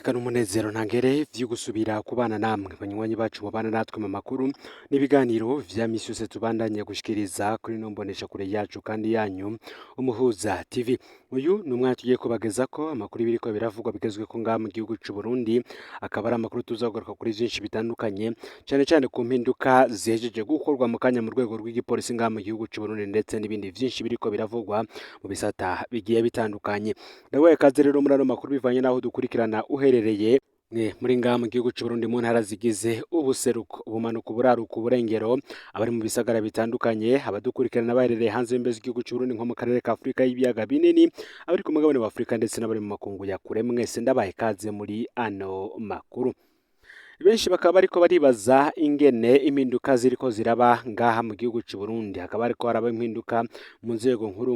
iteka n'umunezero ntangere vyo gusubira kubana namwe banywanyi bacu mubana natwe mu makuru n'ibiganiro vya misi yose tubandanya gushikiriza kuri no mbonesha kure yacu kandi yanyu Umuhuza TV. Uyu ni umwanya tugiye kubagezako amakuru biriko biravugwa bigezweko ngaha mu gihugu c'u Burundi, akaba ari amakuru tuzogaruka kuri vyinshi bitandukanye cane cane ku mpinduka zihejeje gukorwa mu kanya mu rwego rw'igipolisi ngaha mu gihugu c'u Burundi ndetse n'ibindi vyinshi biriko biravugwa mu bisata bigiye bitandukanye. Ndabaye kaze rero muri ano makuru bivanye naho dukurikirana uherereye muri ngaha mu gihugu c'u Burundi mu ntara zigize ubuseruko, ubumanuko, uburaruko, uburengero, abari mu bisagara bitandukanye, abadukurikirana baherereye hanze y'imbibe z'igihugu c'u Burundi nko mu karere ka Afurika y'ibiyaga binini, abari ku mugabane wa Afurika ndetse n'abari mu makungu ya kure, mwese ndabaye kaze muri ano makuru. Benshi bakaba bariko baribaza ingene impinduka ziriko ziraba ngaha mu gihugu c'u Burundi, hakaba hariko haraba impinduka mu nzego nkuru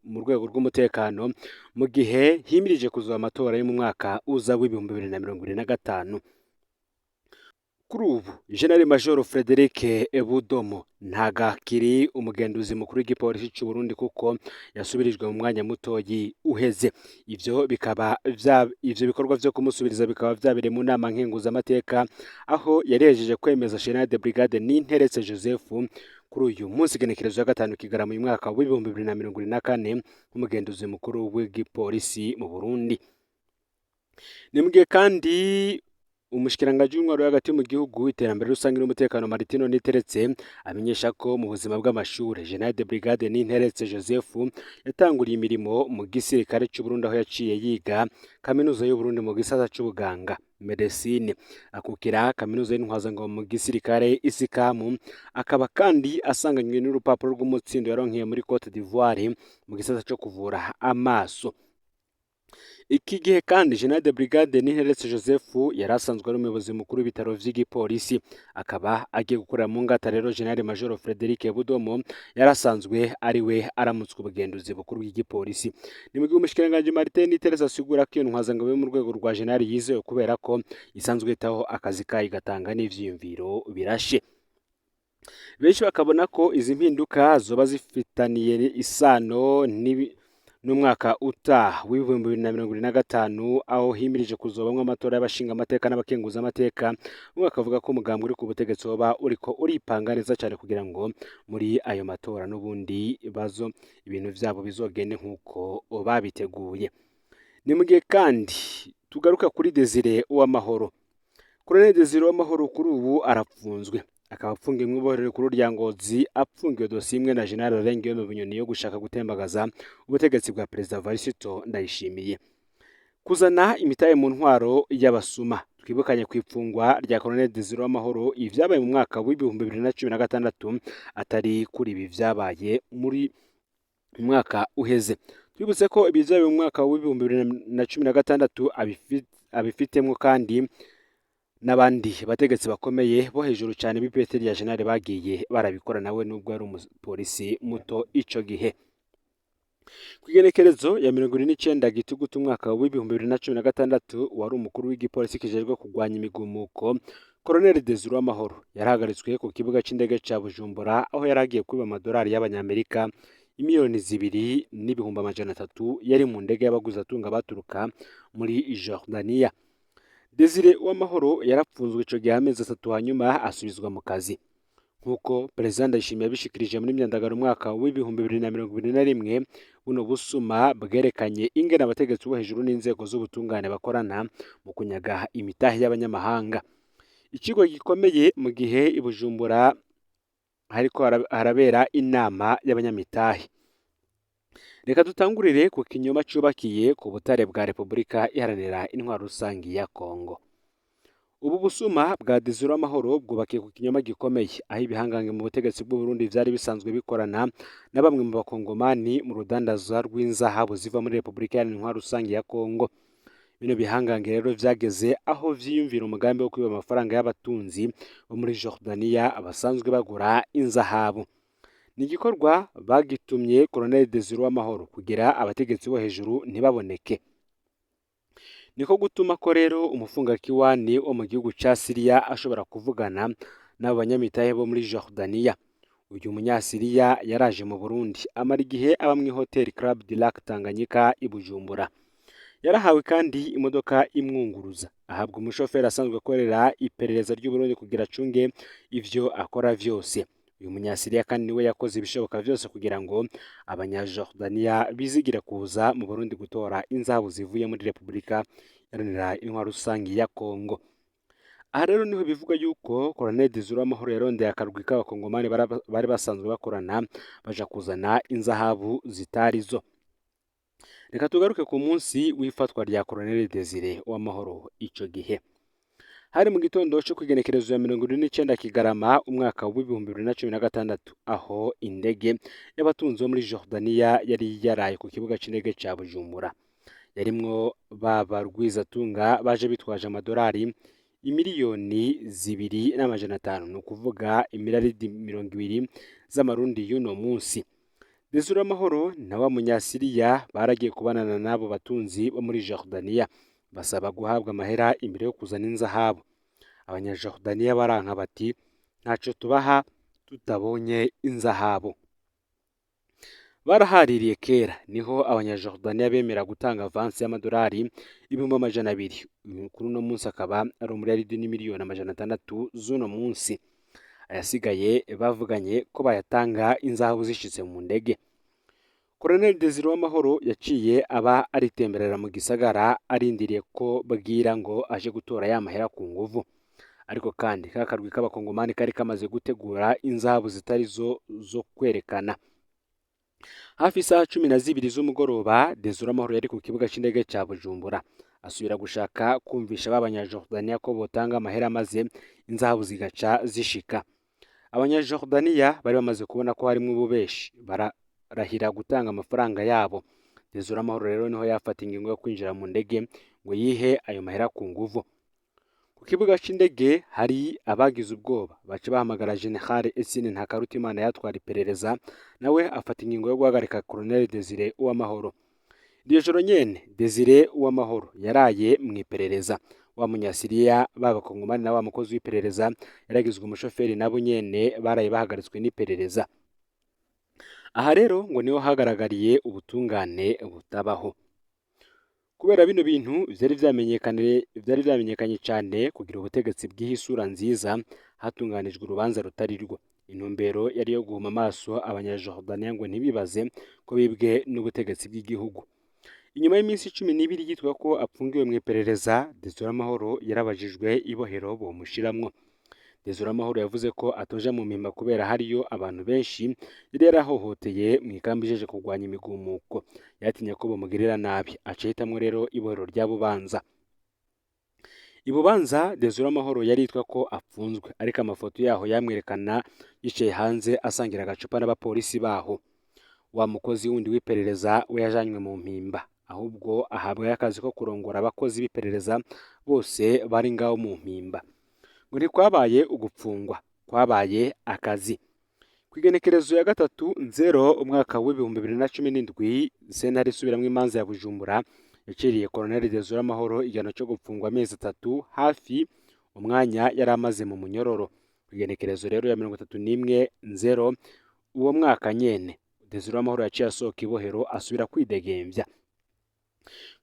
mu rwego rw'umutekano mu gihe himirije kuzoba amatora yo mu mwaka uza w'ibihumbi 2025. Kuri ubu General Major Frederic Budomo ntagakiri umugenduzi mukuru w'igipolisi c'u Burundi kuko yasubirijwe mu mwanya mutoyi uheze. Ivyo bikorwa vyo kumusubiriza bikaba vyabereye mu nama nkenguzamateka aho yarejeje kwemeza General de Brigade Ninteretse Joseph kuri uyu munsi igenekerezo ya 5 Kigarama mu mwaka w'ibihumbi 2024 nk'umugenduzi mukuru w'igipolisi mu Burundi. Ni mugihe kandi umushikiranganji w'intwaro hagati mu gihugu, iterambere rusange n'umutekano Martino Niteretse amenyesha ko mu buzima bw'amashure General de Brigade Ninteretse Joseph yatanguriye imirimo mu gisirikare c'u Burundi aho yaciye yiga kaminuza y'u Burundi mu gisata c'ubuganga medecine, akukira kaminuza y'intwazangabo mu gisirikare isikamu, akaba kandi asanganywe n'urupapuro rw'umutsindo yaronkeye muri Cote d'Ivoire mu gisata co kuvura amaso. Iki gihe kandi General de Brigade Ninteretse Joseph yari asanzwe ari umuyobozi mukuru w'ibitaro vy'igipolisi, akaba agiye gukorera mu ngata rero General Major Frederic Budomo yari asanzwe ari we aramutswe ubugenduzi bukuru bw'igipolisi. Ni mu gihe umushikiranganji Martin Niteretse asigura ko iyo ntwazangabo yo mu rwego rwa General yizewe kubera ko isanzwe itaho akazi kayo igatanga n'ivyiyumviro birashe. Benshi bakabona ko izi mpinduka zoba zifitaniye isano n'umwaka utaha w'ibihumbi 2025 aho himirije kuzobamwo amatora y'abashinga amateka n'abakenguza amateka. Umwaka avuga ko umugambi uri ku butegetsi woba uriko uripanga neza cyane kugira ngo muri ayo matora n'ubundi ibintu vyabo bizogende nk'uko babiteguye. Ni mu gihe kandi tugaruka kuri Desire Uwamahoro. Colonel Desire Uwamahoro kuri ubu arapfunzwe, akaba apfungiwe mu ibohero rikuru rya Ngozi, apfungiwe dosiye imwe na General Rengiyome Bunyoni yo gushaka gutembagaza ubutegetsi bwa Perezida Varisito Ndayishimiye. Kuzana imitahe mu ntwaro y'abasuma. Twibukanye kw'ipfungwa rya Colonel Desire Uwamahoro ivyabaye mu mwaka w'ibihumbi 2016 atari kuri ibi vyabaye muri mwaka uheze. Twibutse ko ibivyabaye mu mwaka w'ibihumbi 2016 abifitemwo kandi n'abandi bategetsi bakomeye bo hejuru cyane b'ipete rya General bagiye barabikora nawe nubwo ari umupolisi muto ico gihe. Kwigenekerezo ya 29 Gitugutu umwaka w'ibihumbi 2016 wari umukuru w'igipolisi kijejwe kugwanya imigumuko Colonel Desire Uwamahoro yarahagaritswe ku kibuga c'indege ca Bujumbura aho yaragiye kwiba amadolari y'abanyamerika imiliyoni 2,300,000 yari mu ndege y'abaguzi atunga baturuka muri Jordania. Desire Uwamahoro yarapfunzwe ico gihe amezi 3 hanyuma asubizwa mu kazi nk'uko Perezida Ndayishimiye yabishikirije muri Myandagaro umwaka w'ibihumbi 2021. Buno busuma bwerekanye ingene abategetsi bo hejuru n'inzego z'ubutungane bakorana mu kunyaga imitahe y'abanyamahanga. Ikigo gikomeye mu gihe i Bujumbura hariko harabera inama y'abanyamitahe. Reka dutangurire ku kinyoma cubakiye ku butare bwa Repubulika Iharanira Intwaro Rusangi ya Kongo. Ubu busuma bwa Desire Uwamahoro bwubakiye ku kinyoma gikomeye aho ibihangange mu butegetsi bw'u Burundi vyari bisanzwe bikorana na bamwe mu bakongomani mu rudandaza rw'inzahabu ziva muri Repubulika Iharanira Intwaro Rusangi ya Kongo. Bino bihangange rero vyageze aho vyiyumvira umugambi wo kwiba amafaranga y'abatunzi bo muri Jordania abasanzwe bagura inzahabu. Ni igikorwa bagitumye Colonel Desire Uwamahoro kugira abategetsi bo hejuru ntibaboneke. Niko gutuma ko rero umufungakiwani wo mu gihugu ca Syria ashobora kuvugana n'abo banyamitahe bo muri Jordania. Uyu munyasiriya yaraje mu Burundi amara igihe aba mu Hotel Club du Lac Tanganyika i Bujumbura. yarahawe kandi imodoka imwunguruza, ahabwa umushoferi asanzwe akorera iperereza ry'u Burundi kugira acunge ivyo akora vyose. Uyu munyasiriya kandi niwe yakoze ibishoboka vyose kugira ngo abanyajordania bizigire kuza mu Burundi gutora inzabu zivuye muri Repubulika Iharanira Intwaro Rusangi ya Kongo. Aha rero niho bivuga yuko Colonel Desire Uwamahoro yarondeye akarwi k'abakongomani bari basanzwe bakorana baja kuzana inzahabu zitari zo. Reka tugaruke ku munsi w'ifatwa rya Colonel Desire Uwamahoro. Ico gihe hari mu gitondo cyo kwigenekerezo ya 29 Kigarama umwaka wa 2016, aho indege y'abatunzi bo muri Jordania yari yaraye ku kibuga c'indege ca Bujumbura. Yarimwo baba rwizatunga baje bitwaje amadolari imiliyoni 2.5 ni ukuvuga imiraridi 20 z'amarundi y'uno munsi. Desire Uwamahoro na wa munyasiriya baragiye kubanana n'abo batunzi bo muri Jordania basaba guhabwa amahera imbere yo kuzana inzahabu. Abanyajordania baranka bati ntaco tubaha tutabonye inzahabu. Barahaririye kera, niho abanyajordania bemera gutanga avansi y'amadolari 200,000. Kuri uno munsi akaba ari umuriyaridi n'imiliyoni 600 z'uno munsi. Ayasigaye bavuganye ko bayatanga inzahabu zishitse mu ndege. Colonel Desire Uwamahoro yaciye aba aritemberera mu gisagara arindiriye ko bwira ngo aje gutora ya mahera ku nguvu. Ariko kandi kakarwi k'abakongomani kari kamaze gutegura inzahabu zitari zo kwerekana. Hafi isaha 12 z'umugoroba, Desire Uwamahoro yari ku kibuga c'indege ca Bujumbura asubira gushaka kumvisha b'abanyajordania ko botanga amahera maze inzahabu zigaca zishika. Abanyajordania bari bamaze kubona ko harimwo ububeshi, barahira gutanga amafaranga yabo. Desire Uwamahoro rero niho yafata ingingo yo kwinjira mu ndege ngo yihe ayo mahera ku nguvu. Ku kibuga c'indege hari abagize ubwoba, baca bahamagara General Etienne Ntakarutimana yatwara iperereza, nawe afata ingingo yo guhagarika Colonel Desire Uwamahoro. Iryo joro nyene Desire Uwamahoro yaraye mu iperereza. Wa munyasiriya b'abakongomani na wa mukozi w'iperereza yaragizwe umushoferi, nabo nyene baraye bahagaritswe n'iperereza. Aha rero ngo niho hagaragariye ubutungane butabaho. Kubera bino bintu vyari vyamenyekanye cyane kugira ubutegetsi bw'ihisura nziza, hatunganijwe urubanza rutari rwo. Intumbero yari yo guhuma amaso abanyajordania ngo ntibibaze ko bibwe n'ubutegetsi bw'igihugu. Inyuma y'iminsi 12 yitwa ko apfungiwe mu iperereza, Desire Uwamahoro yarabajijwe ibohero bomushiramwo. Desire Uwamahoro yavuze ko atoja mu mpimba kubera hariyo abantu benshi yari yarahohoteye mu ikambi ijeje kurwanya imigumuko, yatinye ko bamugirira nabi, aca ahitamwo rero ibohero rya Bubanza. Ibubanza Desire Uwamahoro yari yitwa ko apfunzwe, ariko amafoto yaho yamwerekana yicaye hanze asangira agacupa n'abapolisi baho. Wa mukozi wundi w'iperereza we yajanywe mu mpimba, ahubwo ahabwa akazi ko kurongora abakozi b'iperereza bose bari ngaho mu mpimba. Ngo ntikwabaye ugupfungwa, kwabaye akazi. Kwigenekerezo ya 3/0 umwaka wa 2017, sentare isubiramwo imanza ya Bujumbura yaciriye Colonel Desire Uwamahoro igihano cyo gupfungwa amezi 3 hafi umwanya yari amaze mu munyororo. Kwigenekerezo rero ya 31/0 uwo mwaka nyene, Desire Uwamahoro yaciye asohoka ibohero asubira kwidegemvya.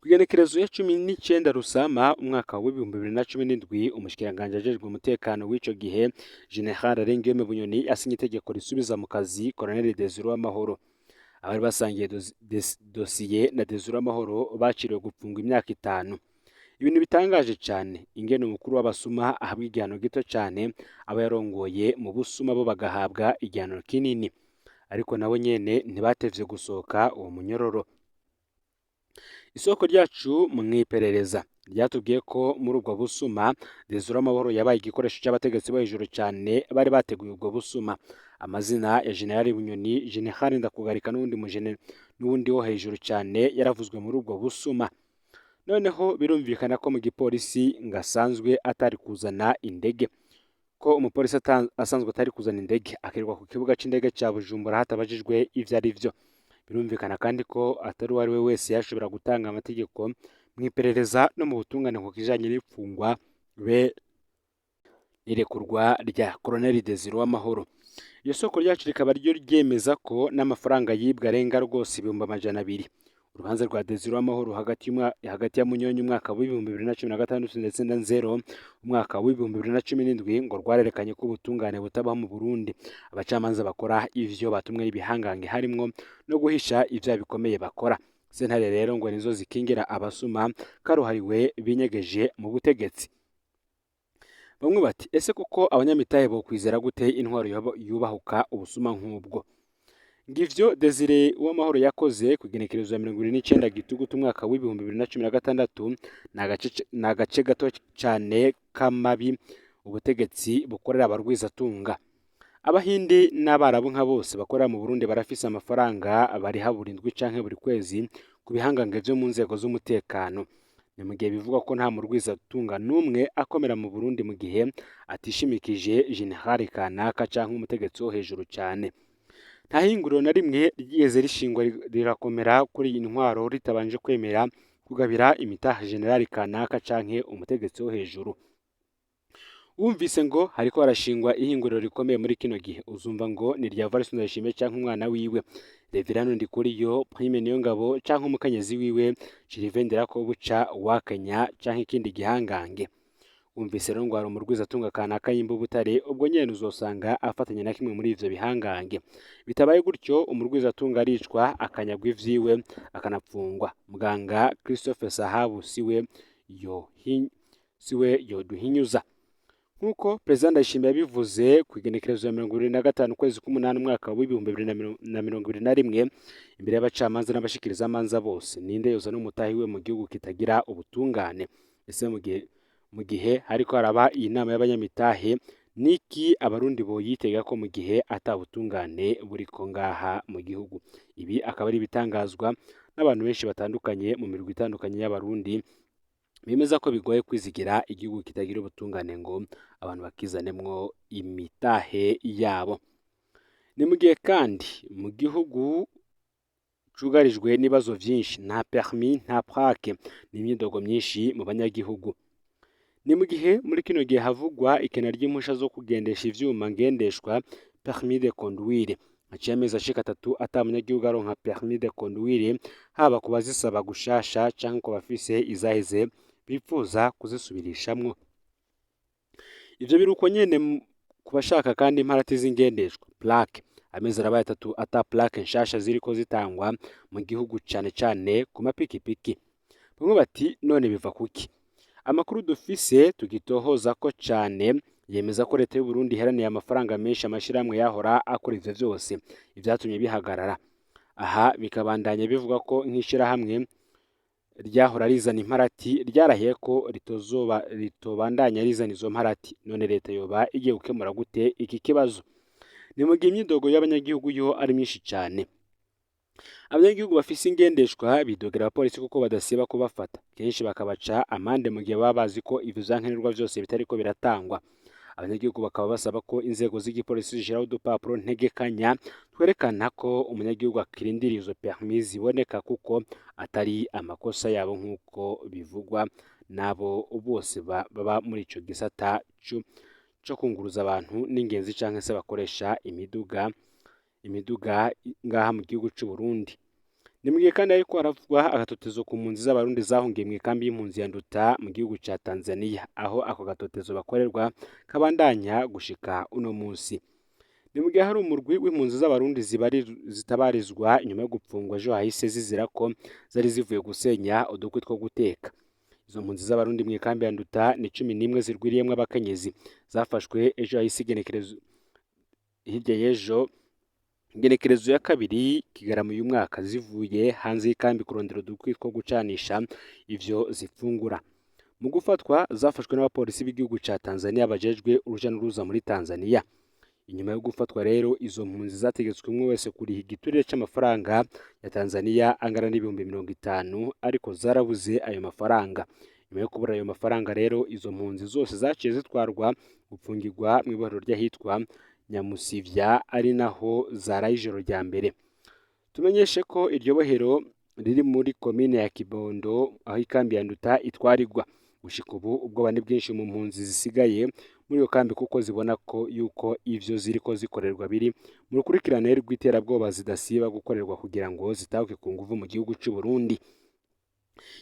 Kwigenekerezo ya 19 Rusama umwaka wa 2017, umushikiranganje ajejwe umutekano w'ico gihe General Rengiyome Bunyoni asinye itegeko risubiza mu kazi Colonel Desire Uwamahoro. Abari basangiye dosiye na Desire Uwamahoro baciriwe gupfungwa imyaka 5. Ibintu bitangaje cyane, ingene umukuru w'abasuma ahabwa igihano gito cyane, aba yarongoye mu busuma bo bagahabwa igihano kinini. Ariko nabo nyene ntibatevye gusohoka uwo munyororo. Isoko ryacu mu iperereza ryatubwiye ko muri ubwo busuma Desire Uwamahoro yabaye igikoresho cy'abategetsi bo hejuru cyane bari bateguye ubwo busuma. Amazina ya General Bunyoni, General Ndakugarika n'uwundi wo hejuru cyane yaravuzwe muri ubwo busuma. Noneho birumvikana ko mu gipolisi ngasanzwe atari kuzana indege, ko umupolisi asanzwe atari kuzana indege akirirwa ku kibuga c'indege ca Bujumbura hatabajijwe ivyo ari vyo. Birumvikana kandi ko atari uwari we wese yashobora gutanga amategeko mu iperereza no mu butungane ku kijanye n'ipfungwa be n'irekurwa rya Colonel Desire Uwamahoro. Iyo soko ryacu rikaba ryo ryemeza ko n'amafaranga yibwa arenga rwose 200,000. urubanza rwa Desire Uwamahoro hagati ya Munyonyi umwaka w'ibihumbi 2016 ndetse na Nzero umwaka w'ibihumbi 2017 ngo rwarerekanye ko ubutungane butabaho mu Burundi. Abacamanza bakora ivyo batumwe n'ibihangange harimwo no guhisha ivyaha bikomeye bakora. Sentare rero ngo nizo zikingira abasuma karuhariwe binyegeje mu butegetsi. Bamwe bati ese kuko abanyamitahe bo kwizera gute intwaro yubahuka ubusuma nk'ubwo? Ngivyo Desire Uwamahoro yakoze ku igenekerezo ya 29 Gitugutu umwaka w'ibihumbi 2016 ni agace gato cyane k'amabi ubutegetsi bukorera abarwizatunga. Abahindi n'abarabu nka bose bakorera mu Burundi barafise amafaranga bari haburindwi canke buri kwezi ku bihangange vyo mu nzego z'umutekano. Ni mu gihe bivugwa ko nta murwizatunga n'umwe akomera mu Burundi mu gihe atishimikije General kanaka canke umutegetsi wo hejuru cyane. Nta hinguriro na rimwe ryigeze rishingwa rirakomera kuri iyi ntwaro ritabanje kwemera kugabira imitahe General kanaka canke umutegetsi wo hejuru. Wumvise ngo hariko harashingwa ihinguriro rikomeye muri kino gihe uzumva ngo ni rya Evariste Ndayishimiye canke umwana wiwe Reverano Ndikuriyo, Prime Niyongabo canke umukenyezi wiwe Gervais Ndirakobuca wa Kenya canke ikindi gihangange. Wumvise rero ngo hari umurwizatunga kanaka y'imbu Butare, ubwo nyene uzosanga afatanya na kimwe muri ivyo bihangange. Bitabaye gutyo umurwizatunga aricwa akanyagwa ivyiwe akanapfungwa. Muganga Christophe Sahabu siwe yoduhinyuza. Nkuko President Ndayishimiye yabivuze ku igenekerezo ya 25 ukwezi k'umunani umwaka w'ibihumbi 2021 imbere y'abacamanza n'abashikiriza amanza bose, ninde yoza n'umutahi we mu gihugu kitagira ubutungane? Ese mu gihe hariko haraba iyi nama y'abanyamitahe niki abarundi boyitega ko mu gihe atabutungane buriko ngaha mu gihugu? Ibi akaba ari bitangazwa n'abantu benshi batandukanye mu mirwi itandukanye y'abarundi bemeza ko bigoye kwizigira igihugu kitagira ubutungane ngo abantu bakizanemwo imitahe yabo. Ni mu gihe kandi mu gihugu cugarijwe n'ibibazo vyinshi, nta permis nta plaque n'imyidogo myinshi mu banyagihugu. Ni mu gihe muri kino gihe havugwa ikena ry'impusha zo kugendesha ivyuma ngendeshwa permis de conduire. Haciye amezi ashika 3 ata munyagihugu aronka permis de conduire, haba ku bazisaba gushasha canke ku bafise izaheze bipfuza kuzisubirishamwo. Ivyo biruko nyene ku bashaka kandi imparati z'ingendeshwa plaque. Amezi arabaye 3 ata plaque nshasha ziriko zitangwa mu gihugu cane cane ku mapikipiki. Bamwe bati none biva kuki? Amakuru dufise tugitohoza ko cane yemeza ko leta y'u Burundi iheraniye amafaranga menshi amashiramwe yahora akora ivyo vyose, ivyatumye bihagarara. Aha bikabandanya bivuga ko nk'ishirahamwe ryahora rizana imparati ryarahiye ko ritobandanya rizana izo mparati. None leta yoba igiye gukemura gute iki kibazo? Ni mu gihe imyidogo y'abanyagihugu yo ari myinshi cane. Abanyagihugu bafise ingendeshwa bidogera abapolisi kuko badasiba kubafata, kenshi bakabaca amande mu gihe baba bazi ko ivyo vyankenerwa vyose bitariko biratangwa. Abanyagihugu bakaba basaba ko inzego z'igipolisi zishiraho udupapuro ntegekanya twerekana ko umunyagihugu akirindira izo permis ziboneka kuko atari amakosa yabo nk'uko bivugwa nabo bose baba muri ico gisata co kunguruza abantu n'ingenzi canke se bakoresha imiduga ngaha mu gihugu c'u Burundi. Ni mu gihe kandi ariko haravugwa agatotezo ku mpunzi z'abarundi zahungiye mu ikambi y'impunzi ya Nduta mu gihugu ca Tanzania, aho ako gatotezo bakorerwa kabandanya gushika uno munsi. Ni mu gihe hari umurwi w'impunzi z'abarundi zitabarizwa inyuma yo gupfungwa ejo hahise zizira ko zari zivuye gusenya udukwi two guteka. Izo mpunzi z'abarundi mu ikambi ya Nduta ni 11 zirwiriyemwo abakenyezi zafashwe ejo hahise hirya y'ejo igenekerezo ya 2 Kigarama uyu mwaka zivuye hanze y'ikambi kurondera udukwi two gucanisha ivyo zifungura. Mu gufatwa zafashwe n'abapolisi b'igihugu ca Tanzania bajejwe uruja n'uruza muri Tanzania. Inyuma yo gufatwa rero izo mpunzi zategetswe umwe wese kuriha igiturire c'amafaranga ya Tanzania angana n'ibihumbi 50, ariko zarabuze ayo mafaranga. Nyuma yo kubura ayo mafaranga rero izo mpunzi zose zaciye zitwarwa gupfungirwa mu ibohero ry'ahitwa Nyamusivya, ari naho zaraye ijoro rya mbere. Tumenyeshe ko iryo bohero riri muri komine ya Kibondo aho ikambi ya Nduta itwarirwa. Gushika ubu ubwoba ni bwinshi mu mpunzi zisigaye muri iyo kambi kuko zibona ko yuko ivyo ziriko zikorerwa biri mu rukurikirane rw'iterabwoba zidasiba gukorerwa kugira ngo zitahuke ku nguvu mu gihugu cy'u Burundi.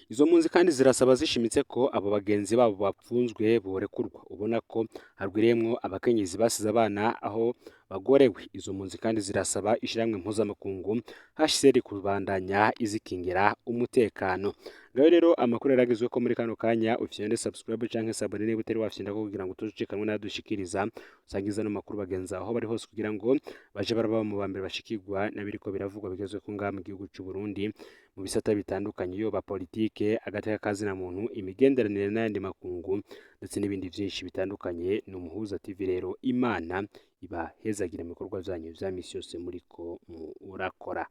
Izo mpunzi kandi zirasaba zishimitse ko abo bagenzi babo bapfunzwe borekurwa, ubona ko harwiriyemwo abakenyezi basize abana aho bagorewe. Izo mpunzi kandi zirasaba ishiramwe mpuzamakungu HCR kubandanya izikingira umutekano. Ngaho rero amakuru yaragezwe ko muri kano kanya ufyende subscribe canke sabone niba utari wafyenda ko kugira ngo tuzicekanwe n'adushikiriza usangiza no makuru bagenza aho bari hose kugira ngo baje baraba mu bambere bashikirwa nabiriko biravugwa bigezwe ko ngaha mu gihugu cy'u Burundi mu bisata bitandukanye yoba politike, agateka kazina muntu, imigenderanire n'ayandi makungu ndetse n'ibindi byinshi bitandukanye. Ni Umuhuza TV rero, Imana ibahezagire mu bikorwa byanyu vya misi yose muriko murakora.